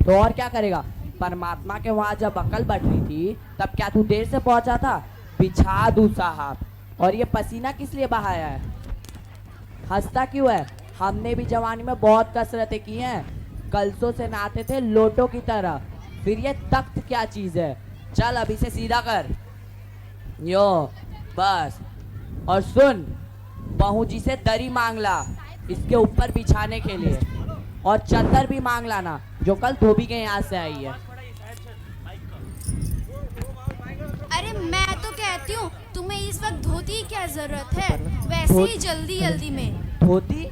तो और क्या करेगा? परमात्मा के वहां जब अकल बढ़ रही थी तब क्या तू देर से पहुंचा था? बिछा दूं साहब। और ये पसीना किस लिए बहाया है? हंसता क्यों है? हमने भी जवानी में बहुत कसरतें की हैं, कलसों से नहाते थे लोटों की तरह। फिर ये तख्त क्या चीज है? चल अभी से सीधा कर, यो बस। और सुन, बहू जी से दरी मांग ला इसके ऊपर बिछाने के लिए, और चादर भी मांग लाना जो कल धोबी के यहाँ से आई है। अरे मैं तो कहती हूँ तुम्हें इस वक्त धोती की क्या जरूरत है, वैसे ही जल्दी जल्दी में। धोती?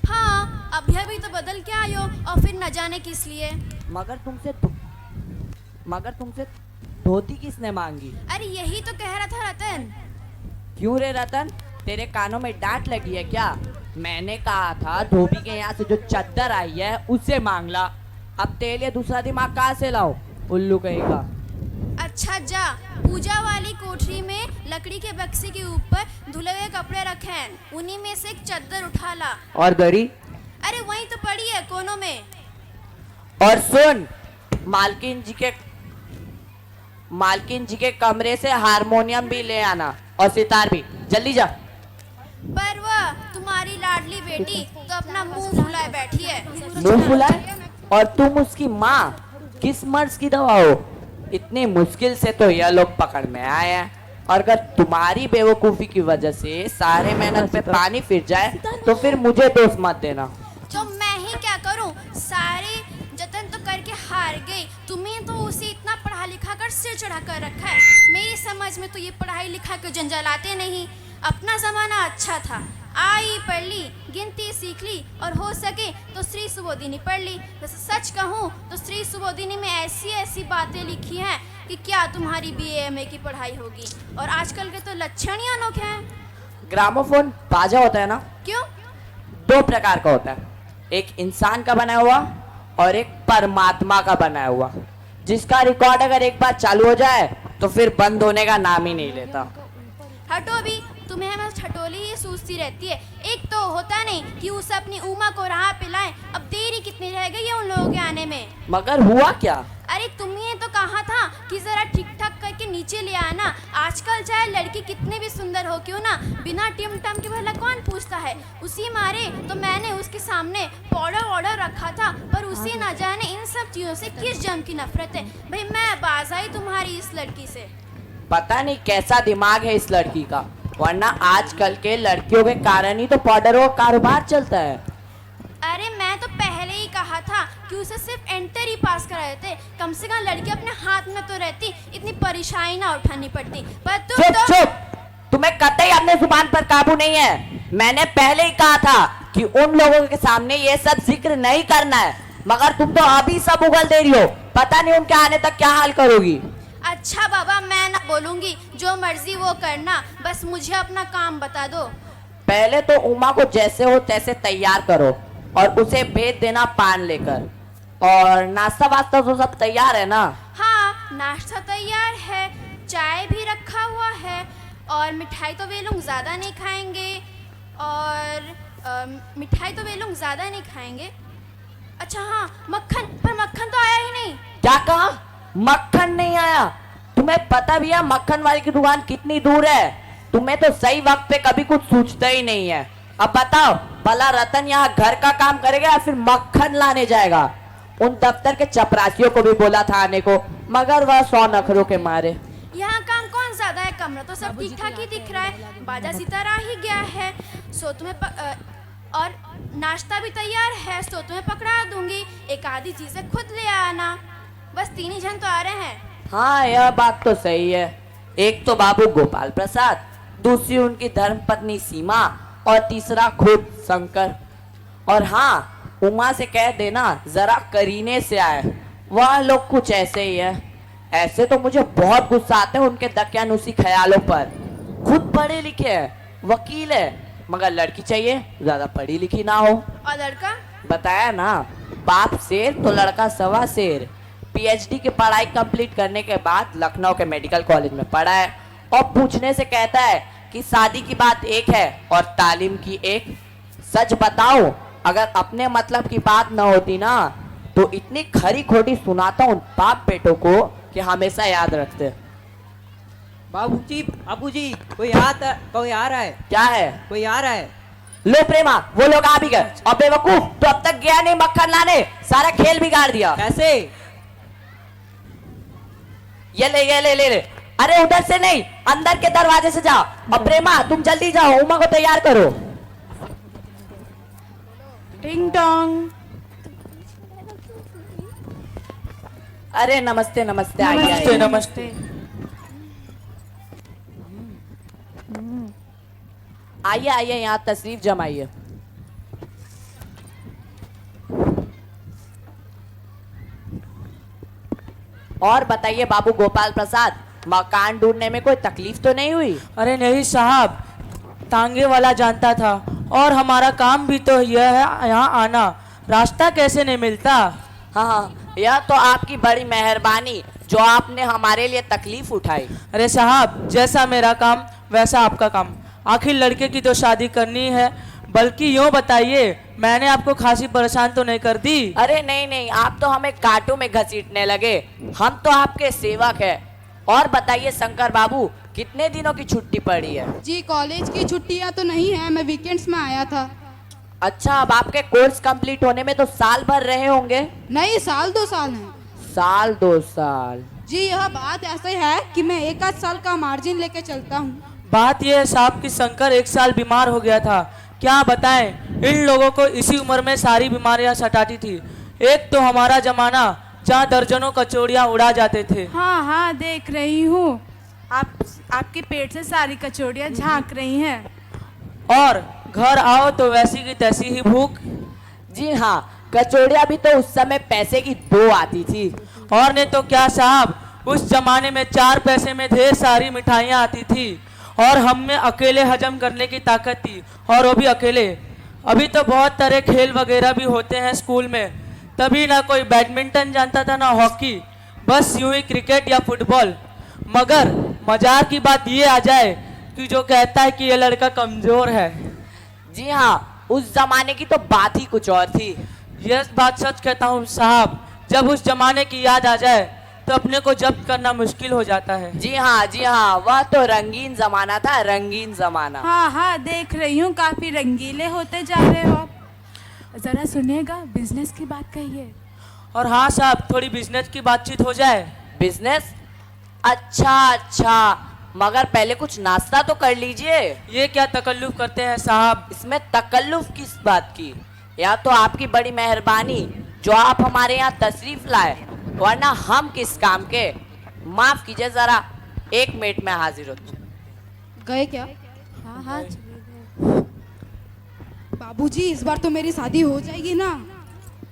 हाँ, अभी अभी तो बदल के आयो और फिर न जाने किस लिए। मगर तुमसे धोती किसने मांगी? अरे यही तो कह रहा था रतन। क्यों रे रतन, तेरे कानों में डांट लगी है क्या? मैंने कहा था धोबी के यहाँ से जो चादर आई है उसे मांग ला। अब तेरे लिए दूसरा दिमाग कहाँ से लाओ, उल्लू कहेगा। अच्छा जा, पूजा वाली कोठरी में लकड़ी के बक्से के ऊपर धुले हुए कपड़े रखे हैं, उन्हीं में से एक चादर उठा ला। और दरी? अरे वहीं तो पड़ी है कोनों में। और सुन, मालकिन जी के कमरे से हारमोनियम भी ले आना और सितार भी, जल्दी जा। पर वह तुम्हारी लाडली बेटी तो अपना मुंह फुलाए बैठी है। मुंह फुलाए? और तुम उसकी माँ? किस मर्ज की दवा हो? इतनी मुश्किल से तो यह लोग पकड़ में आए हैं, और अगर तुम्हारी बेवकूफी की वजह से सारे मेहनत पे पानी फिर जाए तो फिर मुझे दोष मत देना। तो मैं ही क्या करूं, सारे जतन तो करके हार गई। तुम्हें तो उसे इतना पढ़ा लिखा कर सिर चढ़ा कर रखा है, मेरी समझ में तो ये पढ़ाई लिखा के जंजालाते नहीं। अपना जमाना अच्छा था, आई पढ़ ली, गिनती सीख ली, और हो सके तो श्री सुबोधिनी पढ़ ली। वैसे सच कहूँ तो श्री सुबोधिनी में ऐसी ऐसी बातें लिखी हैं कि क्या तुम्हारी बीए एमए की पढ़ाई होगी। और आजकल के तो लक्षण ही अनोखे हैं। ग्रामोफोन बाजा होता है ना, क्यों? दो प्रकार का होता है, एक इंसान का बनाया हुआ और एक परमात्मा का बनाया हुआ, जिसका रिकॉर्ड अगर एक बार चालू हो जाए तो फिर बंद होने का नाम ही नहीं लेता। हटो भी, तुम्हें हमें छटोली ही सूझती रहती है। एक तो होता नहीं कि उसे अपनी उमा को राह पे लाएं। अब देरी कितनी रह गई है उन लोगों के आने में। मगर हुआ क्या? अरे तुम्हें तो कहा था कि जरा ठीक ठाक करके नीचे ले आना। आजकल चाहे लड़की कितने भी सुंदर हो क्यों ना, बिना टिम टम के भला कौन पूछता है। उसी मारे तो मैंने उसके सामने पाउडर वाउडर रखा था, पर उसे ना जाने इन सब चीजों से किस जम की नफरत है। भाई मैं बाज आई तुम्हारी इस लड़की से। पता नहीं कैसा दिमाग है इस लड़की का, वरना आजकल के लड़कियों के कारण ही तो पाउडर का कारोबार चलता है। अरे मैं तो पहले ही कहा था कि उसे सिर्फ एंटर ही पास करा देते, कम से कम लड़की अपने हाथ में तो रहती, इतनी परेशानी ना उठानी पड़ती। पर तुम चुप चुप, तुम्हें कतई अपने जुबान पर काबू नहीं है। मैंने पहले ही कहा था कि उन लोगों के सामने ये सब जिक्र नहीं करना है, मगर तुम तो अभी सब उगल दे रही हो। पता नहीं उनके आने तक क्या हाल करोगी। अच्छा बाबा, मैं ना बोलूंगी, जो मर्जी वो करना, बस मुझे अपना काम बता दो। पहले तो उमा को जैसे हो तैसे तैयार करो और उसे भेज देना पान लेकर। और नाश्ता वास्ता तो सब तैयार है ना? हाँ, नाश्ता तैयार है, चाय भी रखा हुआ है, और मिठाई तो वे लोग ज़्यादा नहीं खाएंगे। और मिठाई तो वे लोग ज़्यादा नहीं खाएंगे। अच्छा हाँ, मक्खन, पर मक्खन तो आया ही नहीं। क्या कहा? मक्खन नहीं आया? तुम्हें पता भी है मक्खन वाली की दुकान कितनी दूर है? तुम्हें तो सही वक्त पे कभी कुछ सूझता ही नहीं है। अब बताओ, भला रतन यहाँ घर का काम करेगा या फिर मक्खन लाने जाएगा? उन दफ्तर के चपरासियों को भी बोला था आने को, मगर वह 100 नखरों के मारे। यहाँ काम कौन ज्यादा है, कमरा तो सब ठीक ठाक ही दिख रहा है, बाजा सितारा ही गया है। सो तुम्हें और नाश्ता भी तैयार है, सो तुम्हें पकड़ा दूंगी। एक आधी चीजें खुद ले आना, बस 3 ही जन तो आ रहे हैं। हाँ, यह बात तो सही है। एक तो बाबू गोपाल प्रसाद, दूसरी उनकी धर्मपत्नी सीमा, और तीसरा खुद शंकर। और हाँ, उमा से कह देना जरा करीने से आए, वह लोग कुछ ऐसे ही है। ऐसे तो मुझे बहुत गुस्सा आता है उनके दकियानुसी ख्यालों पर। खुद पढ़े लिखे है, वकील है, मगर लड़की चाहिए ज्यादा पढ़ी लिखी ना हो। और लड़का? बताया ना, बाप शेर तो लड़का सवा शेर। पीएचडी की पढ़ाई कंप्लीट करने के बाद लखनऊ के मेडिकल कॉलेज में पढ़ा है, और पूछने से कहता है कि शादी की बात एक है और तालीम की एक। सच बताओ, अगर अपने मतलब की बात न होती ना तो इतनी खरी खोटी सुनाता हूँ बाप बेटों को कि हमेशा याद रखते। बाबूजी कोई आ रहा है। क्या है? कोई आ रहा है। लो प्रेमा, वो लोग आ भी गए। और बेवकूफ, तो अब तक गया नहीं मक्खन लाने, सारा खेल बिगाड़ दिया। कैसे? ये ले ये ले ले ले। अरे उधर से नहीं, अंदर के दरवाजे से जाओ। और प्रेमा तुम जल्दी जाओ, उमा को तैयार करो। टिंग टोंग। अरे नमस्ते नमस्ते, आइए नमस्ते आइए। नमस्ते। आइए आइए, यहाँ तशरीफ जमाइए। और बताइए बाबू गोपाल प्रसाद, मकान ढूंढने में कोई तकलीफ तो नहीं हुई? अरे नहीं साहब, तांगे वाला जानता था, और हमारा काम भी तो यह है यहाँ आना, रास्ता कैसे नहीं मिलता। हाँ हाँ, यह तो आपकी बड़ी मेहरबानी जो आपने हमारे लिए तकलीफ उठाई। अरे साहब, जैसा मेरा काम वैसा आपका काम। आखिर लड़के की तो शादी करनी है, बल्कि यूँ बताइए, मैंने आपको खासी परेशान तो नहीं कर दी? अरे नहीं नहीं, आप तो हमें कांटों में घसीटने लगे, हम तो आपके सेवक हैं। और बताइए शंकर बाबू, कितने दिनों की छुट्टी पड़ी है? जी कॉलेज की छुट्टियां तो नहीं है, मैं वीकेंड्स में आया था। अच्छा, अब आपके कोर्स कंप्लीट होने में तो साल भर रहे होंगे? नहीं, साल 2 साल है। साल 2 साल? जी यह बात ऐसे है कि मैं 1 साल का मार्जिन लेके चलता हूँ। बात यह है साहब कि शंकर 1 साल बीमार हो गया था। क्या बताएं, इन लोगों को इसी उम्र में सारी बीमारियां सताती थी। एक तो हमारा जमाना जहाँ दर्जनों कचौड़ियाँ उड़ा जाते थे। हाँ हाँ, देख रही हूँ, आपके पेट से सारी कचौड़ियाँ झांक रही हैं। और घर आओ तो वैसी की तैसी ही भूख। जी हाँ, कचौड़ियाँ भी तो उस समय पैसे की 2 आती थी। और नहीं तो क्या साहब, उस जमाने में 4 पैसे में ढेर सारी मिठाइयाँ आती थी, और हम में अकेले हजम करने की ताकत थी, और वो भी अकेले। अभी तो बहुत तरह खेल वगैरह भी होते हैं स्कूल में, तभी ना कोई बैडमिंटन जानता था ना हॉकी, बस यूं ही क्रिकेट या फुटबॉल। मगर मजाक की बात ये आ जाए कि जो कहता है कि ये लड़का कमजोर है। जी हाँ, उस जमाने की तो बात ही कुछ और थी। यह बात सच कहता हूँ साहब, जब उस जमाने की याद आ जाए तो अपने को जब्त करना मुश्किल हो जाता है। जी हाँ, वह तो रंगीन जमाना था, रंगीन जमाना। हाँ हाँ, देख रही हूँ, काफी रंगीले होते जा रहे हो आप। जरा सुनिएगा, बिजनेस की बात कहिए। और हाँ साहब, थोड़ी बिजनेस की बातचीत हो जाए। बिजनेस? अच्छा, मगर पहले कुछ नाश्ता तो कर लीजिए। ये क्या तकल्लुफ करते हैं साहब? इसमें तकल्लुफ किस बात की? या तो आपकी बड़ी मेहरबानी जो आप हमारे यहाँ तशरीफ लाए, वरना हम किस काम के। माफ कीजिए, जरा 1 मिनट में हाजिर होती। गए क्या? हाँ हाँ, बाबूजी इस बार तो मेरी शादी हो जाएगी ना?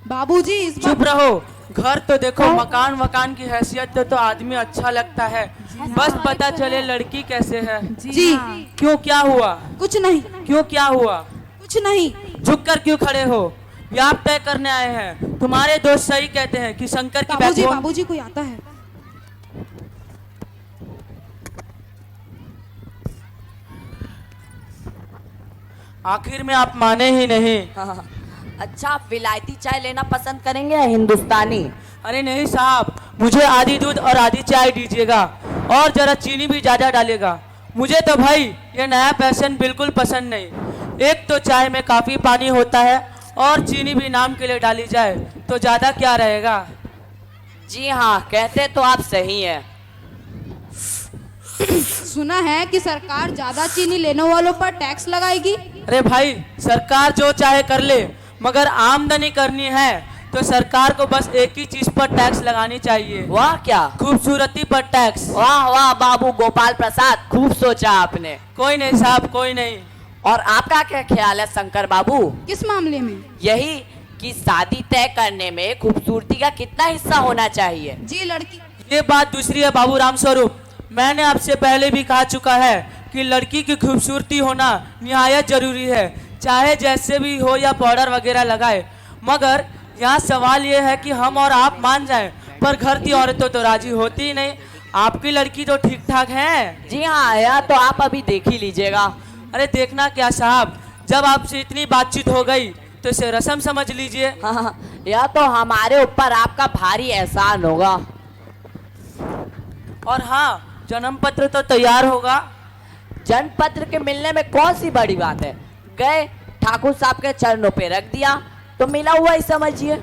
बाबूजी इस बार। चुप रहो, घर तो देखो, मकान वकान की हैसियत तो आदमी अच्छा लगता है, बस पता चले लड़की कैसे है। जी हाँ। क्यों, क्या हुआ? कुछ नहीं, क्यों, क्या हुआ? कुछ नहीं। झुककर क्यों खड़े हो? ये आप तय करने आए हैं। तुम्हारे दोस्त सही कहते हैं कि शंकर की बाबूजी बैकबोन। बाबूजी कोई आता है। आखिर में आप माने ही नहीं। हाँ, अच्छा, आप विलायती चाय लेना पसंद करेंगे या हिंदुस्तानी? अरे नहीं साहब, मुझे आधी दूध और आधी चाय दीजिएगा, और जरा चीनी भी ज्यादा डालेगा। मुझे तो भाई ये नया फैशन बिल्कुल पसंद नहीं। एक तो चाय में काफी पानी होता है, और चीनी भी नाम के लिए डाली जाए तो ज्यादा क्या रहेगा। जी हाँ, कहते तो आप सही हैं। सुना है कि सरकार ज्यादा चीनी लेने वालों पर टैक्स लगाएगी। अरे भाई, सरकार जो चाहे कर ले, मगर आमदनी करनी है तो सरकार को बस एक ही चीज पर टैक्स लगानी चाहिए। वाह, क्या खूबसूरती पर टैक्स। वाह वाह बाबू गोपाल प्रसाद, खूब सोचा आपने। कोई नहीं साहब, कोई नहीं। और आपका क्या ख्याल है शंकर बाबू? किस मामले में? यही कि शादी तय करने में खूबसूरती का कितना हिस्सा होना चाहिए? जी लड़की। ये बात दूसरी है बाबू राम स्वरूप। मैंने आपसे पहले भी कहा चुका है कि लड़की की खूबसूरती होना निहायत जरूरी है, चाहे जैसे भी हो या पाउडर वगैरह लगाए। मगर यहाँ सवाल ये है कि हम और आप मान जाएं, पर घर की औरतें तो राजी होती ही नहीं। आपकी लड़की तो ठीक ठाक है। जी हाँ, यह तो आप अभी देख ही लीजिएगा। अरे देखना क्या साहब, जब आपसे इतनी बातचीत हो गई तो इसे रस्म समझ लीजिए। हाँ, यह तो हमारे ऊपर आपका भारी एहसान होगा। और हाँ, जन्म पत्र तो तैयार होगा। जन्म पत्र के मिलने में कौन सी बड़ी बात है, गए ठाकुर साहब के चरणों पे रख दिया तो मिला हुआ ही समझिए।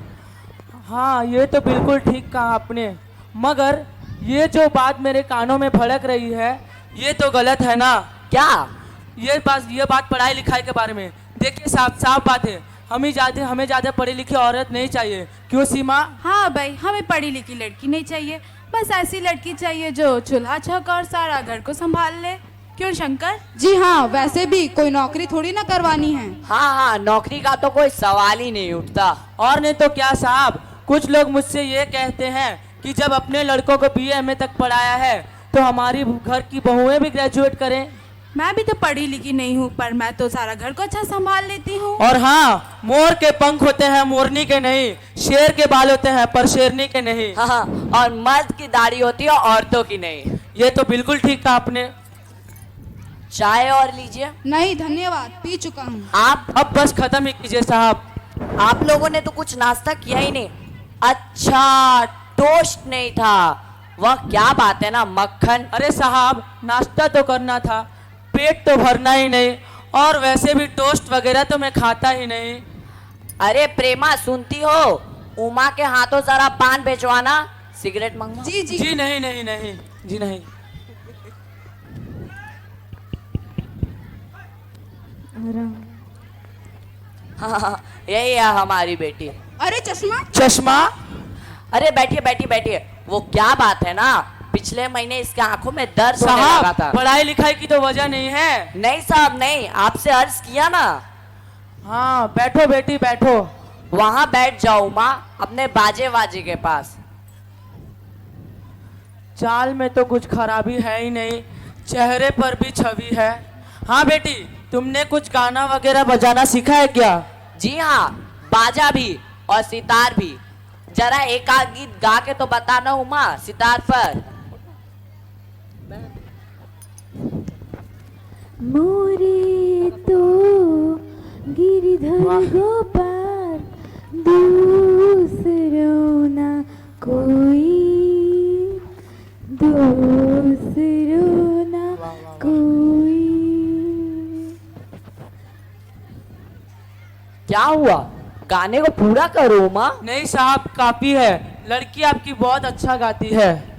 हाँ, ये तो बिल्कुल ठीक कहा आपने, मगर ये जो बात मेरे कानों में भड़क रही है ये तो गलत है ना। क्या? ये बात पढ़ाई लिखाई के बारे में। देखिए साफ साफ बात है, हमें ज़्यादा पढ़ी लिखी औरत नहीं चाहिए। क्यों सीमा? हाँ भाई, हमें पढ़ी लिखी लड़की नहीं चाहिए, बस ऐसी लड़की चाहिए जो चूल्हा चौका और सारा घर को संभाल ले। क्यों शंकर? जी हाँ, वैसे भी कोई नौकरी थोड़ी ना करवानी है। हाँ हाँ, नौकरी का तो कोई सवाल ही नहीं उठता। और नहीं तो क्या साहब, कुछ लोग मुझसे ये कहते हैं कि जब अपने लड़कों को BA तक पढ़ाया है तो हमारी घर की बहुएं भी ग्रेजुएट करें। मैं भी तो पढ़ी लिखी नहीं हूँ, पर मैं तो सारा घर को अच्छा संभाल लेती हूँ। और हाँ, मोर के पंख होते हैं मोरनी के नहीं, शेर के बाल होते हैं पर शेरनी के नहीं। हाँ हाँ, और मर्द की दाढ़ी होती है औरतों की नहीं। ये तो बिल्कुल ठीक कहा आपने। चाय और लीजिए। नहीं धन्यवाद, पी चुका हूँ। आप अब बस खत्म ही कीजिए साहब। आप लोगों ने तो कुछ नाश्ता किया ही नहीं। अच्छा, टोस्ट नहीं था, वह क्या बात है ना, मक्खन। अरे साहब, नाश्ता तो करना था, पेट तो भरना ही नहीं, और वैसे भी टोस्ट वगैरह तो मैं खाता ही नहीं। अरे प्रेमा, सुनती हो? उमा के हाथों जरा पान भिजवाना, सिगरेट मंगवा। जी जी। जी नहीं नहीं नहीं, जी नहीं। हाँ हाँ, यही है हमारी बेटी। अरे चश्मा। चश्मा? अरे बैठिए बैठिए बैठिए। वो क्या बात है ना, पिछले महीने इसके आंखों में दर्द होने लगा साहब, था। पढ़ाई लिखाई की तो वजह नहीं है। नहीं साहब नहीं, आपसे अर्ज किया ना। हाँ, बैठो बेटी बैठो। वहां बैठ जाओ उमा, अपने बाजे वाजे के पास। चाल में तो कुछ खराबी है ही नहीं, चेहरे पर भी छवि है। हाँ बेटी, तुमने कुछ गाना वगैरह बजाना सीखा है क्या? जी हाँ, बाजा भी और सितार भी। जरा एक आध गीत गा के तो बताना उमा, सितार पर। मोरे तो गिरिधर गोपाल, दूसरों ना कोई, दूसरों ना कोई। क्या हुआ, गाने को पूरा करो उमा। नहीं साहब, काफी है, लड़की आपकी बहुत अच्छा गाती है।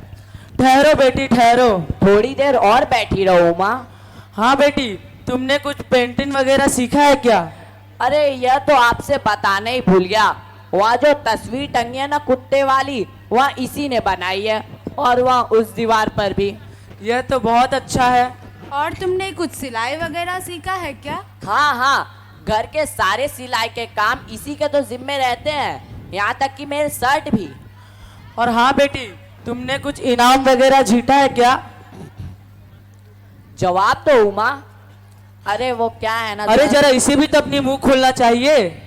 ठहरो बेटी ठहरो। थोड़ी देर और बैठी रहो उमा। हाँ बेटी, तुमने कुछ पेंटिंग वगैरह सीखा है क्या? अरे यह तो आपसे बताना ही भूल गया, वहाँ जो तस्वीर टंगी है ना कुत्ते वाली, वह इसी ने बनाई है, और वह उस दीवार पर भी। यह तो बहुत अच्छा है। और तुमने कुछ सिलाई वगैरह सीखा है क्या? हाँ हाँ, घर के सारे सिलाई के काम इसी के तो जिम्मे रहते हैं, यहाँ तक कि मेरे शर्ट भी। और हाँ बेटी, तुमने कुछ इनाम वगैरह जीता है क्या? जवाब तो उमा। अरे वो क्या है ना, अरे जरा इसे भी तो अपनी मुंह खोलना चाहिए।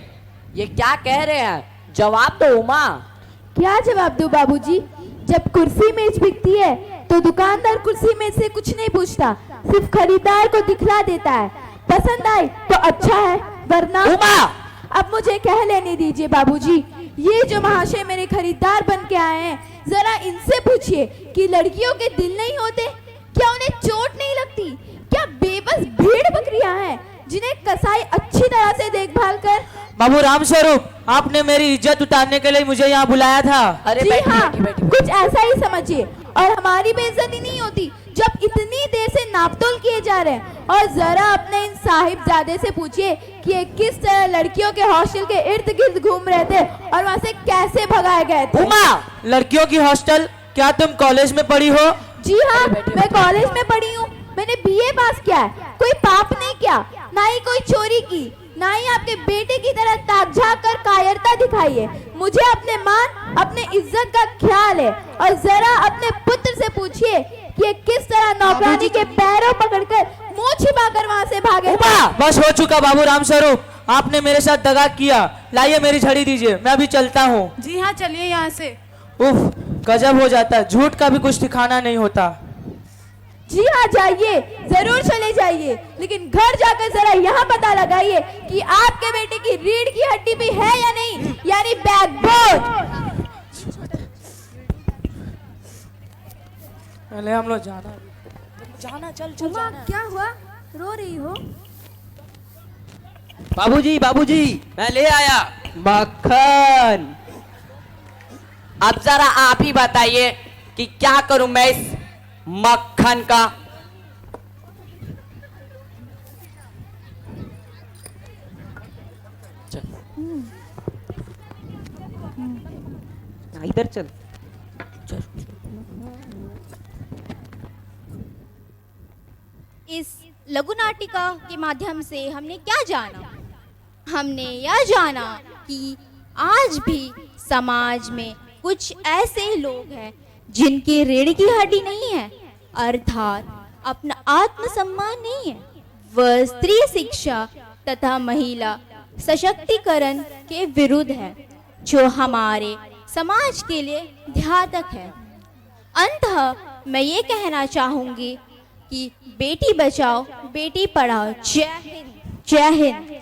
ये क्या कह रहे हैं, जवाब तो उमा। क्या जवाब दूं बाबूजी? जब कुर्सी मेज बिकती है तो दुकानदार कुर्सी मेज से कुछ नहीं पूछता, सिर्फ खरीदार को दिखला देता है। पसंद आए तो अच्छा है, वरना उमा! अब मुझे कह लेने दीजिए बाबूजी। ये जो महाशय मेरे खरीदार बन के आए हैं, जरा इनसे पूछिए कि लड़कियों के दिल नहीं होते क्या? उन्हें चोट नहीं लगती क्या? बेबस भेड़ बकरियां हैं जिन्हें कसाई अच्छी तरह से देखभाल कर। बाबू राम स्वरूप, आपने मेरी इज्जत उतारने के लिए मुझे यहाँ बुलाया था। अरे जी बैठी, हाँ, बैठी, बैठी। कुछ ऐसा ही समझिए। और हमारी बेइज्जती नहीं होती जब इतनी देर से नापतोल किए जा रहे हैं। और जरा अपने इन साहिबजादे से पूछिए कि ये किस तरह लड़कियों के हॉस्टल के इर्द गिर्द घूम रहे थे और वहाँ से कैसे भगाए गए थे। उमा! लड़कियों की हॉस्टल? क्या तुम कॉलेज में पढ़ी हो? जी हाँ, मैं कॉलेज में पढ़ी हूँ, मैंने BA पास किया है। कोई पाप नहीं किया, ना ही कोई चोरी की, ना ही आपके बेटे की तरह ताक झांक कर कायरता दिखाई है। मुझे अपने मान, अपने इज्जत का ख्याल है। और जरा अपने पुत्र से पूछिए कि ये किस तरह नौकरानी के पैरों पकड़कर मुंह छिपाकर वहां से भागे थे। बस हो चुका बाबू राम स्वरूप, आपने मेरे साथ दगा किया। लाइए मेरी छड़ी दीजिए, मैं अभी चलता हूँ। जी हाँ, चलिए यहाँ से। उफ, गजब हो जाता है, झूठ का भी कुछ ठिकाना नहीं होता। जी हाँ, जाइए, जरूर चले जाइए, लेकिन घर जाकर जरा यहाँ पता लगाइए कि आपके बेटे की रीढ़ की हड्डी भी है या नहीं, यानी बैकबोन। पहले हम लोग जाना चल चल उमा, क्या हुआ, रो रही हो? बाबूजी बाबूजी, मैं ले आया मक्खन। अब जरा आप ही बताइए कि क्या करूं मैं इस मक्खन का। इधर चल। इस लघु नाटिका के माध्यम से हमने क्या जाना? हमने यह जाना कि आज भी समाज में कुछ ऐसे लोग हैं जिनकी रीढ़ की हड्डी नहीं है, अर्थात अपना आत्मसम्मान नहीं है। वह स्त्री शिक्षा तथा महिला सशक्तिकरण के विरुद्ध है, जो हमारे समाज के लिए घातक है। अंततः मैं ये कहना चाहूंगी कि बेटी बचाओ बेटी पढ़ाओ। जय हिंद, जय हिंद।